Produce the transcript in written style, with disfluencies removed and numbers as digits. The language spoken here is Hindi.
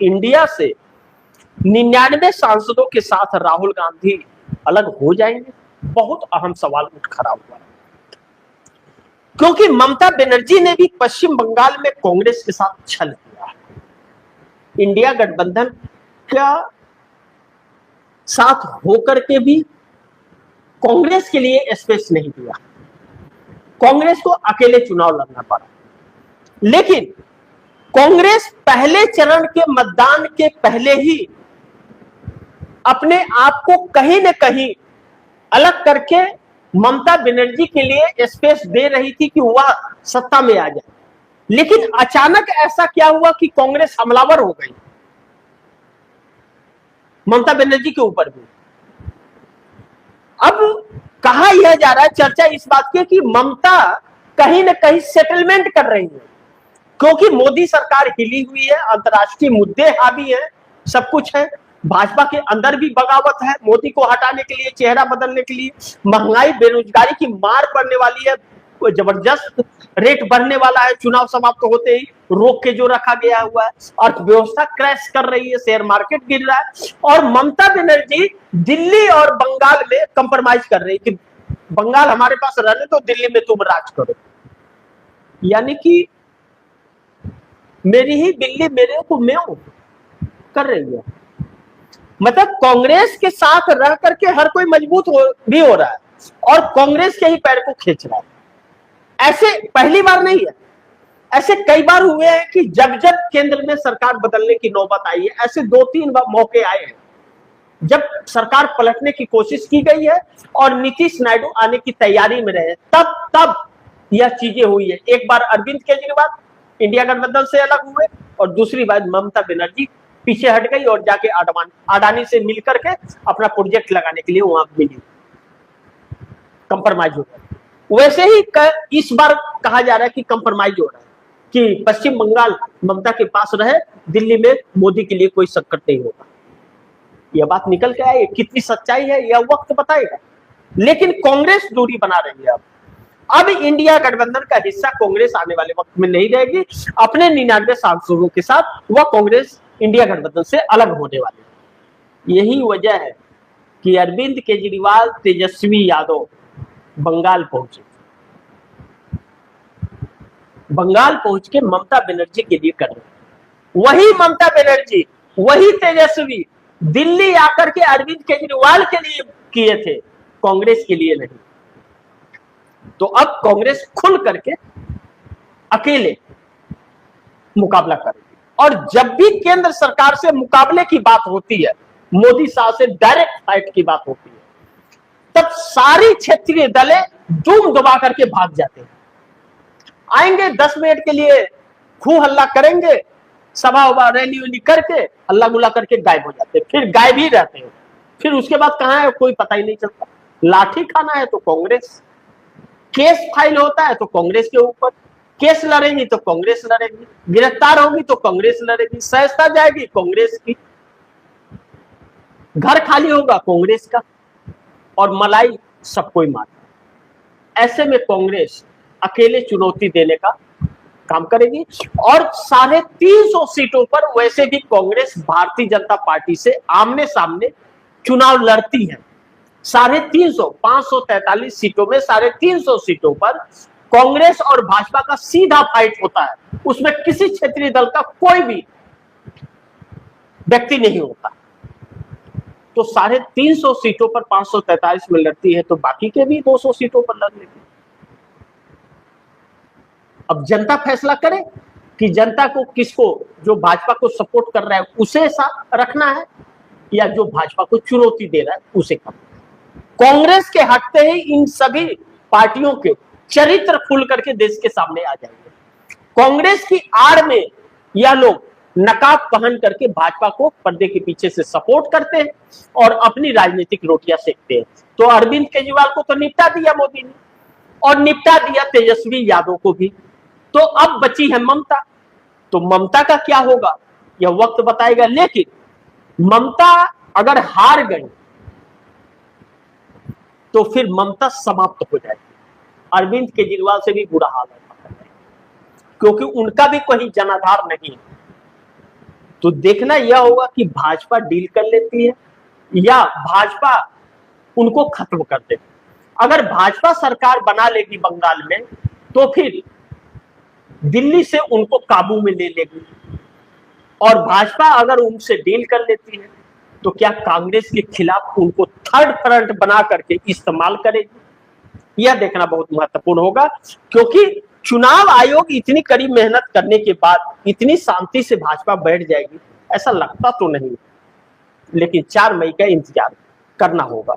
इंडिया से 99 सांसदों के साथ राहुल गांधी अलग हो जाएंगे? बहुत अहम सवाल उठ खड़ा हुआ है, क्योंकि ममता बनर्जी ने भी पश्चिम बंगाल में कांग्रेस के साथ छल किया है। इंडिया गठबंधन का साथ होकर के भी कांग्रेस के लिए स्पेस नहीं दिया, कांग्रेस को अकेले चुनाव लड़ना पड़ा। लेकिन कांग्रेस पहले चरण के मतदान के पहले ही अपने आप को कहीं न कहीं अलग करके ममता बनर्जी के लिए स्पेस दे रही थी कि वह सत्ता में आ जाए। लेकिन अचानक ऐसा क्या हुआ कि कांग्रेस हमलावर हो गई ममता बनर्जी के ऊपर भी। अब कहा यह जा रहा है, चर्चा इस बात की कि ममता कहीं ना कहीं सेटलमेंट कर रही है, क्योंकि मोदी सरकार हिली हुई है, अंतर्राष्ट्रीय मुद्दे हावी है, सब कुछ है। भाजपा के अंदर भी बगावत है मोदी को हटाने के लिए, चेहरा बदलने के लिए। महंगाई बेरोजगारी की मार पड़ने वाली है, जबरदस्त रेट बढ़ने वाला है चुनाव समाप्त होते ही, रोक के जो रखा गया हुआ है। अर्थव्यवस्था क्रैश कर रही है, शेयर मार्केट गिर रहा है, और ममता बनर्जी दिल्ली और बंगाल में कंप्रोमाइज कर रही कि बंगाल हमारे पास रहने तो दिल्ली में तुम राज करो। यानी कि मेरी ही बिल्ली मेरे को म्याऊं कर रही है। मतलब कांग्रेस के साथ रह करके हर कोई मजबूत भी हो रहा है और कांग्रेस के ही पैर को खींच रहा है। ऐसे पहली बार नहीं है, ऐसे कई बार हुए हैं कि जब जब केंद्र में सरकार बदलने की नौबत आई है, ऐसे 2-3 मौके आए हैं जब सरकार पलटने की कोशिश की गई है और नीतीश नायडू आने की तैयारी में रहे, तब यह चीजें हुई है। एक बार अरविंद केजरीवाल इंडिया गठबंधन से अलग हुए और दूसरी बार ममता बनर्जी पीछे हट गई और जाके अडानी से मिलकर के अपना प्रोजेक्ट लगाने के लिए वहां मिली, कंप्रोमाइज हो गया। वैसे ही इस बार कहा जा रहा है कि कंप्रोमाइज हो रहा है कि पश्चिम बंगाल ममता के पास रहे, दिल्ली में मोदी के लिए कोई संकट नहीं होगा। यह बात निकल के आई, कितनी सच्चाई है यह वक्त बताएगा। लेकिन कांग्रेस दूरी बना रही है। अब इंडिया गठबंधन का हिस्सा कांग्रेस आने वाले वक्त में नहीं रहेगी। अपने 99 सांसदों के साथ वह कांग्रेस इंडिया गठबंधन से अलग होने वाली है। यही वजह है कि अरविंद केजरीवाल, तेजस्वी यादव बंगाल पहुंचे, बंगाल पहुंच के ममता बनर्जी के लिए कर रहे। वही ममता बनर्जी, वही तेजस्वी दिल्ली आकर के अरविंद केजरीवाल के लिए किए थे, कांग्रेस के लिए नहीं। तो अब कांग्रेस खुल करके अकेले मुकाबला करेगी। और जब भी केंद्र सरकार से मुकाबले की बात होती है, मोदी साहब से डायरेक्ट फाइट की बात होती है, तब सारी क्षेत्रीय दलें धूम दबा करके भाग जाते हैं। आएंगे 10 मिनट के लिए, खूब हल्ला करेंगे, सभा उभा रैली उली करके हल्ला गुल्ला करके गायब हो जाते हैं, फिर गायब ही रहते हैं। फिर उसके बाद कहां है कोई पता ही नहीं चलता। लाठी खाना है तो कांग्रेस, केस फाइल होता है तो कांग्रेस के ऊपर, केस लड़ेगी तो कांग्रेस लड़ेगी, गिरफ्तार होगी तो कांग्रेस लड़ेगी, सहिष्णुता जाएगी कांग्रेस की, घर खाली होगा कांग्रेस का, और मलाई सबको ही मारता। ऐसे में कांग्रेस अकेले चुनौती देने का काम करेगी। और 350 सीटों पर वैसे भी कांग्रेस भारतीय जनता पार्टी से आमने सामने चुनाव लड़ती है। 350, 543 सीटों में 350 सीटों पर कांग्रेस और भाजपा का सीधा फाइट होता है। उसमें किसी क्षेत्रीय दल का कोई भी व्यक्ति नहीं होता। तो 350 सीटों पर 543 में लड़ती है, तो बाकी के भी 200 सीटों पर लड़ लेगी। अब जनता फैसला करे कि जनता को किसको, जो भाजपा को सपोर्ट कर रहा है उसे साथ रखना है या जो भाजपा को चुनौती दे रहा है उसे करना है। कांग्रेस के हटते ही इन सभी पार्टियों के चरित्र खुल करके देश के सामने आ जाएंगे। कांग्रेस की आड़ में यह लोग नकाब पहन करके भाजपा को पर्दे के पीछे से सपोर्ट करते हैं और अपनी राजनीतिक रोटियां सेकते हैं। तो अरविंद केजरीवाल को तो निपटा दिया मोदी ने, और निपटा दिया तेजस्वी यादव को भी। तो अब बची है ममता। तो ममता का क्या होगा यह वक्त बताएगा। लेकिन ममता अगर हार गई तो फिर ममता समाप्त हो जाएगी। अरविंद केजरीवाल से भी बुरा हाल है, क्योंकि उनका भी कोई जनाधार नहीं है। तो देखना यह होगा कि भाजपा डील कर लेती है या भाजपा उनको खत्म कर दे। अगर भाजपा सरकार बना लेगी बंगाल में तो फिर दिल्ली से उनको काबू में ले लेगी, और भाजपा अगर उनसे डील कर लेती है तो क्या कांग्रेस के खिलाफ उनको थर्ड फ्रंट बना करके इस्तेमाल करेगी, यह देखना बहुत महत्वपूर्ण होगा। क्योंकि चुनाव आयोग इतनी कड़ी मेहनत करने के बाद इतनी शांति से भाजपा बैठ जाएगी ऐसा लगता तो नहीं, लेकिन 4 मई का इंतजार करना होगा।